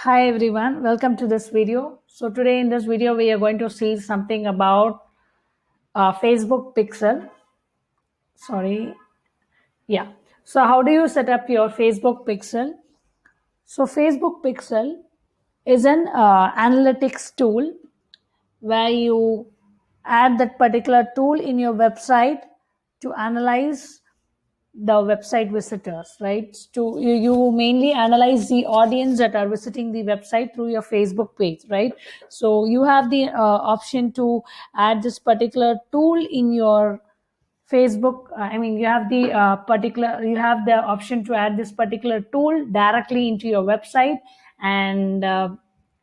Hi everyone, welcome to this video. So today in this video we are going to see something about Facebook Pixel. Sorry, yeah. So how do you set up your Facebook Pixel? So Facebook Pixel is an analytics tool where you add that particular tool in your website to analyze the website visitors, right? You mainly analyze the audience that are visiting the website through your Facebook page, right? So you have the option to add this particular tool in your Facebook. You have the you have the option to add this particular tool directly into your website, and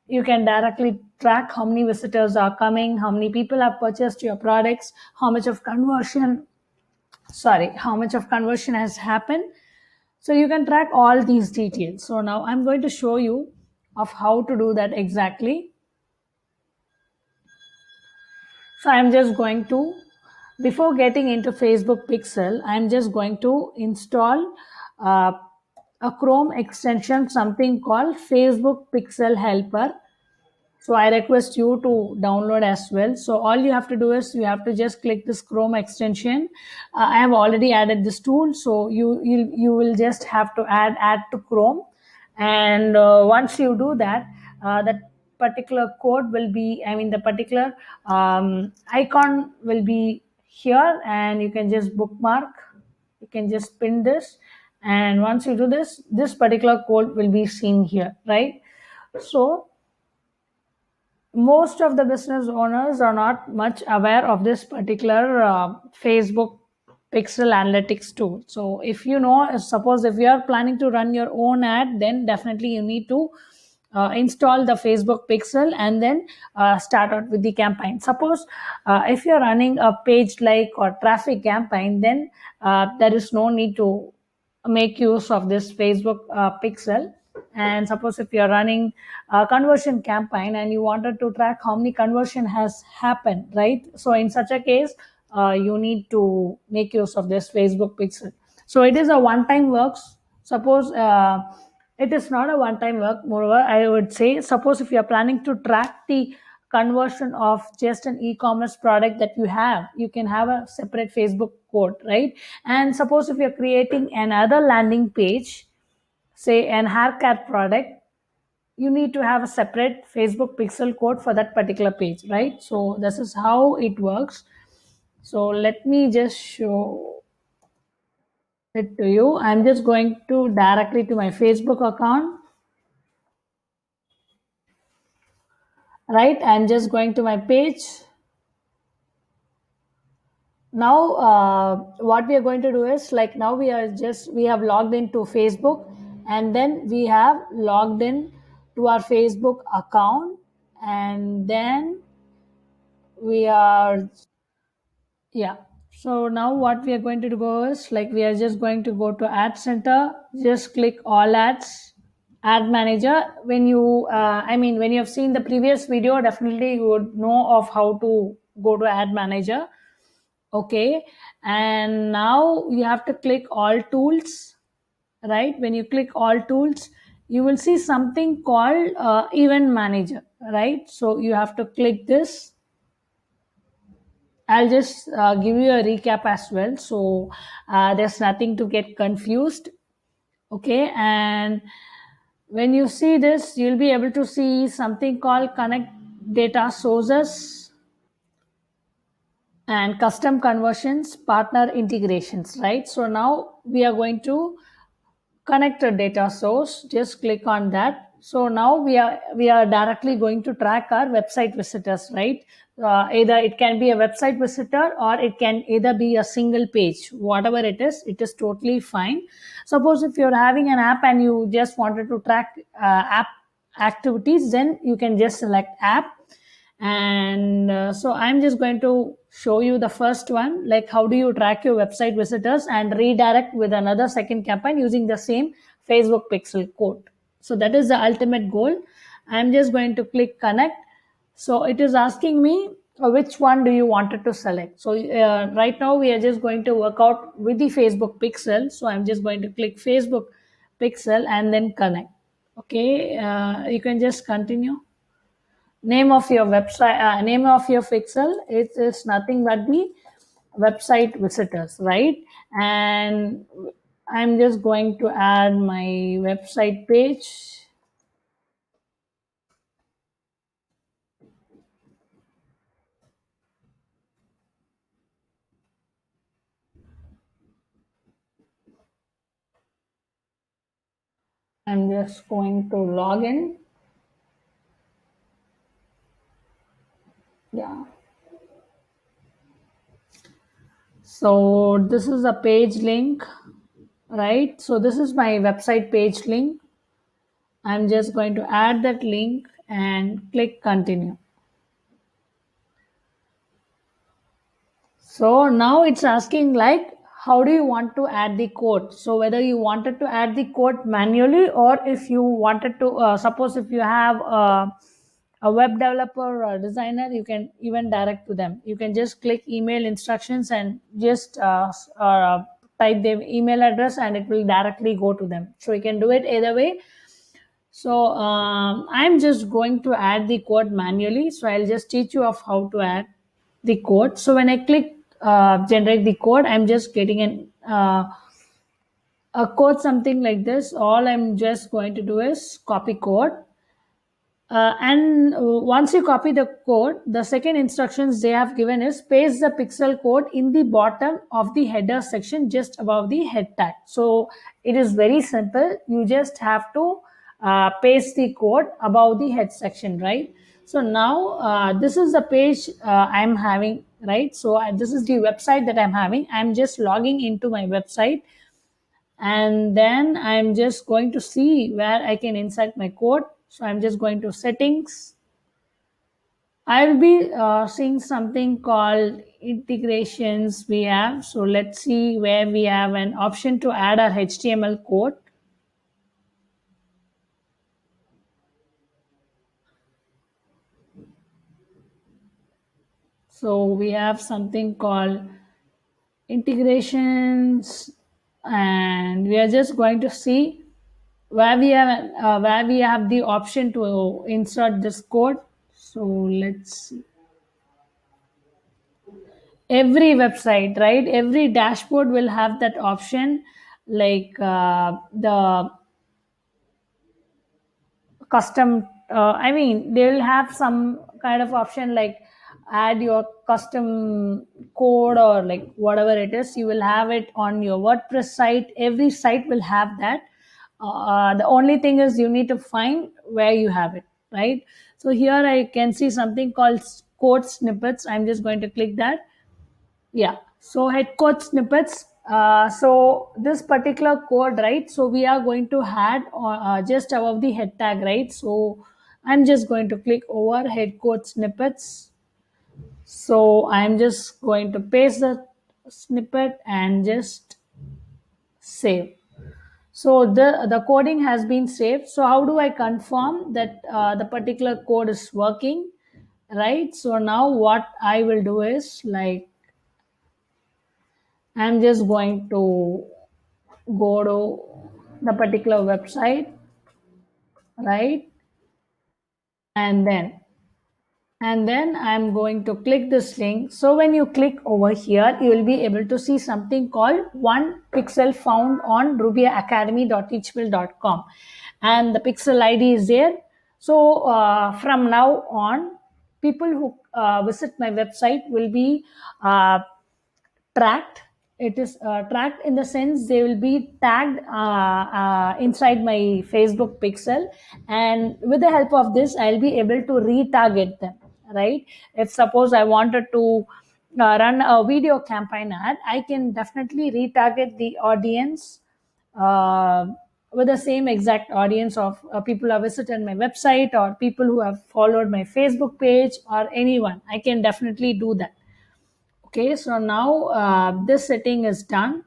you can directly track how many visitors are coming, how many people have purchased your products, how much of conversion has happened. So you can track all these details. So now I'm going to show you of how to do that exactly. So I'm just going to, before getting into Facebook Pixel, I'm just going to install uh, a Chrome extension, something called Facebook Pixel Helper. So I request you to download as well. So all you have to do is you have to just click this Chrome extension. I have already added this tool, so you will just have to add to Chrome, and once you do that, that particular code will be, the particular icon will be here, and you can just bookmark. You can just pin this, and once you do this, this particular code will be seen here, right? So most of the business owners are not much aware of this particular Facebook Pixel Analytics tool. So if you know, suppose if you are planning to run your own ad, then definitely you need to install the Facebook Pixel and then start out with the campaign. Suppose if you're running a page like or traffic campaign, then there is no need to make use of this Facebook Pixel. And suppose if you're running a conversion campaign and you wanted to track how many conversion has happened, right? So in such a case, you need to make use of this Facebook Pixel. So it is a one-time works. Suppose it is not a one-time work. Moreover, I would say, suppose if you are planning to track the conversion of just an e-commerce product that you have, you can have a separate Facebook code, right? And suppose if you're creating another landing page, say an haircut product, you need to have a separate Facebook Pixel code for that particular page, right? So this is how it works. So let me just show it to you. I'm just going to directly to my Facebook account, right? I'm just going to my page. Now what we are going to do is, like, now we have logged into Facebook, and then we have logged in to our Facebook account, and then we are, yeah. So now what we are going to go is, like, we are just going to go to Ad Center, just click All Ads, Ad Manager. When you when you have seen the previous video, definitely you would know of how to go to Ad Manager. Okay, and now you have to click All Tools, right? When you click All Tools, you will see something called Event Manager, right? So you have to click this. I'll just give you a recap as well. So there's nothing to get confused. Okay. And when you see this, you'll be able to see something called Connect Data Sources and Custom Conversions, Partner Integrations, right? So now we are going to connect a data source. Just click on that. So now we are directly going to track our website visitors, right? Either it can be a website visitor, or it can either be a single page. Whatever it is totally fine. Suppose if you're having an app and you just wanted to track app activities, then you can just select app. And so I'm just going to show you the first one, like how do you track your website visitors and redirect with another second campaign using the same Facebook Pixel code. So that is the ultimate goal. I'm just going to click connect. So it is asking me which one do you wanted to select. So right now we are just going to work out with the Facebook Pixel. So I'm just going to click Facebook Pixel and then connect. Okay, you can just continue. Name of your website, name of your pixel, it is nothing but the website visitors, right? And I'm just going to add my website page. I'm just going to log in. Yeah. So this is a page link, right? So this is my website page link. I'm just going to add that link and click continue. So now it's asking like how do you want to add the code? So whether you wanted to add the code manually, or if you wanted to suppose if you have a web developer or designer, you can even direct to them. You can just click email instructions and just type their email address and it will directly go to them. So you can do it either way. So I'm just going to add the code manually. So I'll just teach you of how to add the code. So when I click generate the code, I'm just getting a code something like this. All I'm just going to do is copy code. And once you copy the code, the second instructions they have given is paste the pixel code in the bottom of the header section just above the head tag. So it is very simple. You just have to paste the code above the head section, right? So now this is the page I'm having, right? So this is the website that I'm having. I'm just logging into my website, and then I'm just going to see where I can insert my code. So I'm just going to settings. I'll be seeing something called integrations we have. So let's see where we have an option to add our HTML code. So we have something called integrations, and we are just going to see where we have the option to insert this code. So let's see. Every website, right, every dashboard will have that option, like the custom I mean they will have some kind of option like add your custom code or like whatever it is, you will have it on your WordPress site. Every site will have that. The only thing is you need to find where you have it, right? So here I can see something called code snippets. I'm just going to click that. Yeah, so head code snippets. So this particular code, right? So we are going to add just above the head tag, right? So I'm just going to click over head code snippets. So I'm just going to paste the snippet and just save. So the coding has been saved. So how do I confirm that the particular code is working, right? So now what I will do is like I'm just going to go to the particular website, right? And then I'm going to click this link. So when you click over here, you will be able to see something called one pixel found on rubyacademy.teachable.com, and the pixel ID is there. So from now on, people who visit my website will be tracked. It is tracked in the sense they will be tagged inside my Facebook pixel, and with the help of this I'll be able to retarget them, right? If suppose I wanted to run a video campaign ad, I can definitely retarget the audience uh, with the same exact audience of people who have visited my website or people who have followed my Facebook page or anyone. I can definitely do that. Okay, so now this setting is done,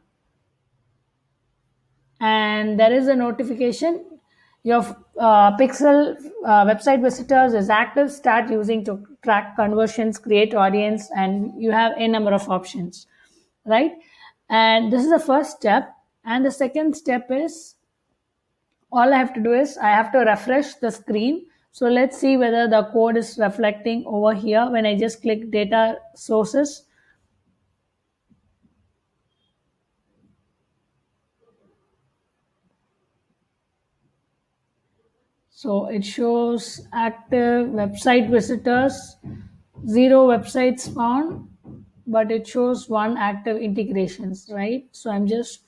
and there is a notification. Your Pixel website visitors is active. Start using to track conversions, create audience, and you have a number of options, right? And this is the first step. And the second step is All I have to do is I have to refresh the screen. So let's see whether the code is reflecting over here when I just click data sources. So it shows active website visitors, zero websites found, but it shows one active integrations, right? So I'll just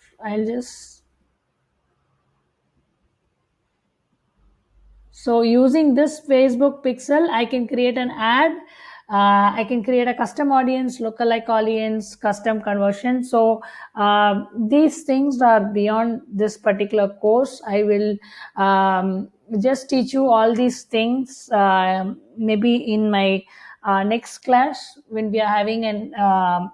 So using this Facebook pixel, I can create an ad. I can create a custom audience, lookalike audience, custom conversion. So these things are beyond this particular course. I will just teach you all these things maybe in my next class when we are having a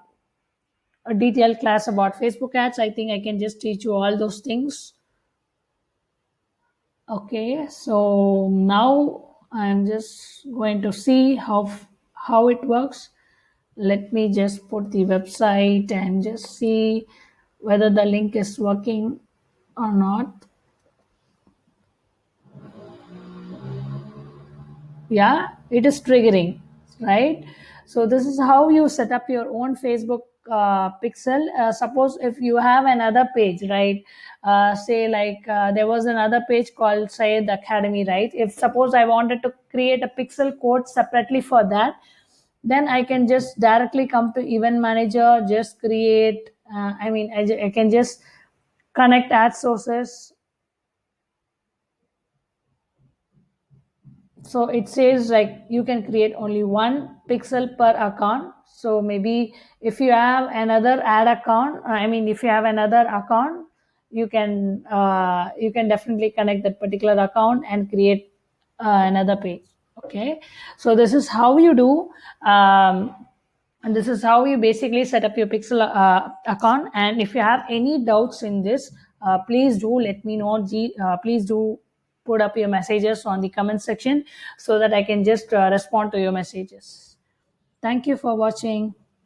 detailed class about Facebook ads. I think I can just teach you all those things. Okay, so now I'm just going to see how it works. Let me just put the website and just see whether the link is working or not. Yeah, it is triggering, right? So this is how you set up your own Facebook pixel. Suppose if you have another page, right? Say like there was another page called Sayed Academy, right? If suppose I wanted to create a pixel code separately for that, then I can just directly come to event manager, just create I can just connect ad sources. So it says like you can create only one pixel per account. So maybe if you have another ad account, if you have another account, you can definitely connect that particular account and create another page. Okay, so this is how you do and this is how you basically set up your pixel account. And if you have any doubts in this, please do let me know. Please do put up your messages on the comment section so that I can just respond to your messages. Thank you for watching.